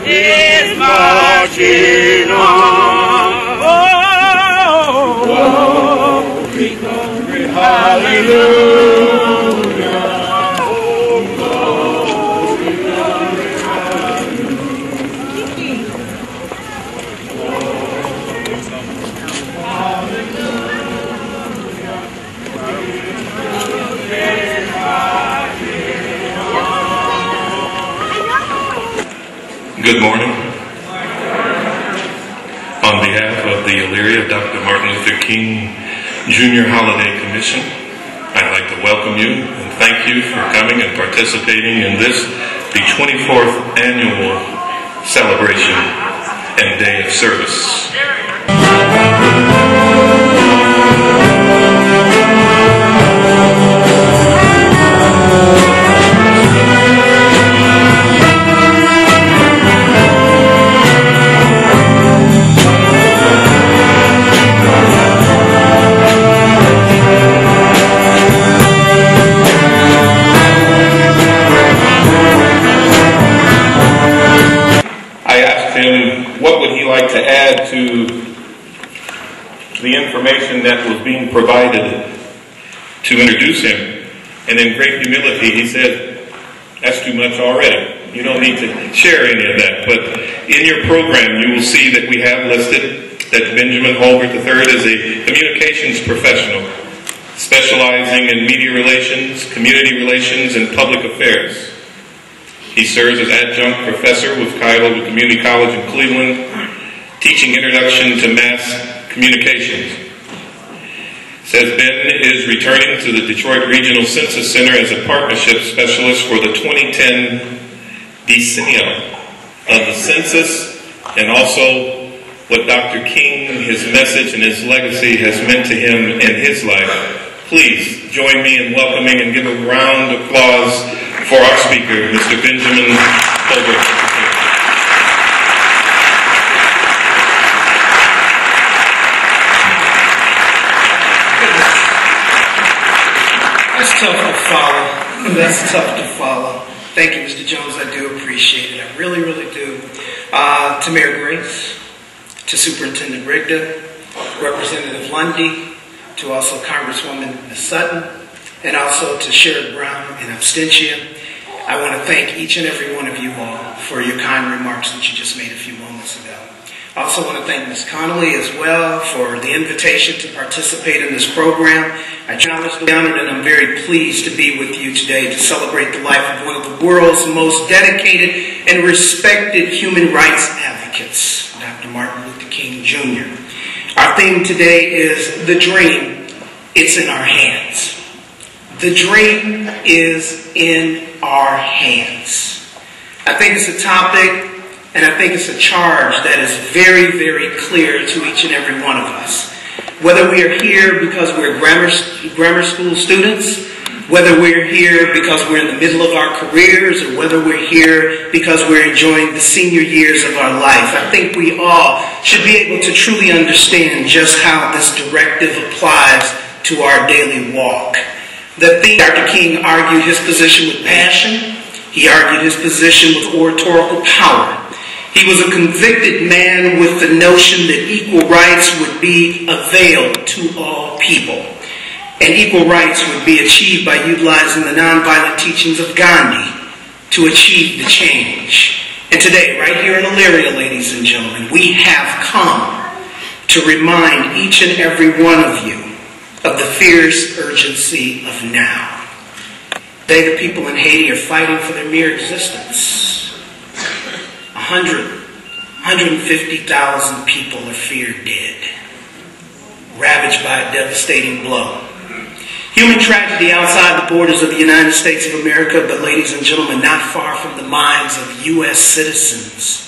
Is marching on. Oh, oh, victory, hallelujah. Oh, glory, glory, hallelujah. Good morning. On behalf of the Elyria Dr. Martin Luther King Jr. Holiday Commission, I'd like to welcome you and thank you for coming and participating in this, the 24th annual celebration and day of service. What would he like to add to the information that was being provided to introduce him? And in great humility, he said, that's too much already. You don't need to share any of that. But in your program, you will see that we have listed that Benjamin Holbert III is a communications professional, specializing in media relations, community relations, and public affairs. He serves as adjunct professor with Kyle Community College in Cleveland, teaching Introduction to Mass Communications. Says Ben is returning to the Detroit Regional Census Center as a partnership specialist for the 2010 decennial of the census, and also what Dr. King, his message and his legacy has meant to him in his life. Please join me in welcoming and give a round of applause for our speaker, Mr. Benjamin Holbert. That's tough to follow. That's tough to follow. Thank you, Mr. Jones. I do appreciate it. I really, really do. To Mayor Grace, to Superintendent Rigda, Representative Lundy, to also Congresswoman Ms. Sutton, and also to Sherrod Brown in absentia. I want to thank each and every one of you all for your kind remarks that you just made a few moments ago. I also want to thank Ms. Connolly as well for the invitation to participate in this program. I truly honored and I'm very pleased to be with you today to celebrate the life of one of the world's most dedicated and respected human rights advocates, Dr. Martin Luther King Jr. Our theme today is the dream. It's in our hands. The dream is in our hands. I think it's a topic and I think it's a charge that is very, very clear to each and every one of us. Whether we are here because we're grammar school students, whether we're here because we're in the middle of our careers, or whether we're here because we're enjoying the senior years of our life, I think we all should be able to truly understand just how this directive applies to our daily walk. The theme, Dr. King argued his position with passion. He argued his position with oratorical power. He was a convicted man with the notion that equal rights would be availed to all people. And equal rights would be achieved by utilizing the nonviolent teachings of Gandhi to achieve the change. And today, right here in Elyria, ladies and gentlemen, we have come to remind each and every one of you of the fierce urgency of now. They, the people in Haiti, are fighting for their mere existence. 150,000 people are feared dead, ravaged by a devastating blow. Human tragedy outside the borders of the United States of America, but ladies and gentlemen, not far from the minds of U.S. citizens.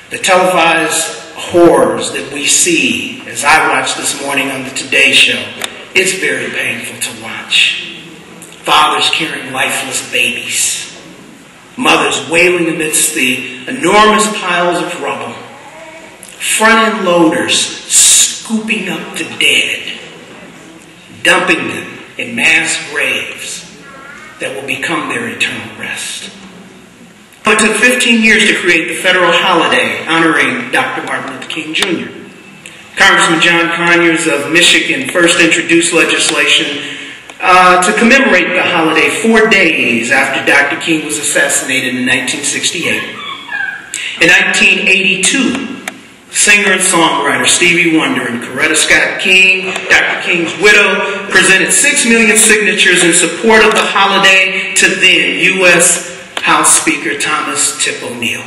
The televised horrors that we see, as I watched this morning on the Today Show, it's very painful to watch. Fathers carrying lifeless babies. Mothers wailing amidst the enormous piles of rubble. Front-end loaders scooping up the dead, dumping them in mass graves that will become their eternal rest. It took 15 years to create the federal holiday honoring Dr. Martin Luther King Jr. Congressman John Conyers of Michigan first introduced legislation to commemorate the holiday 4 days after Dr. King was assassinated in 1968. In 1982, singer and songwriter Stevie Wonder and Coretta Scott King, Dr. King's widow, presented 6 million signatures in support of the holiday to then U.S. House Speaker Thomas Tip O'Neill.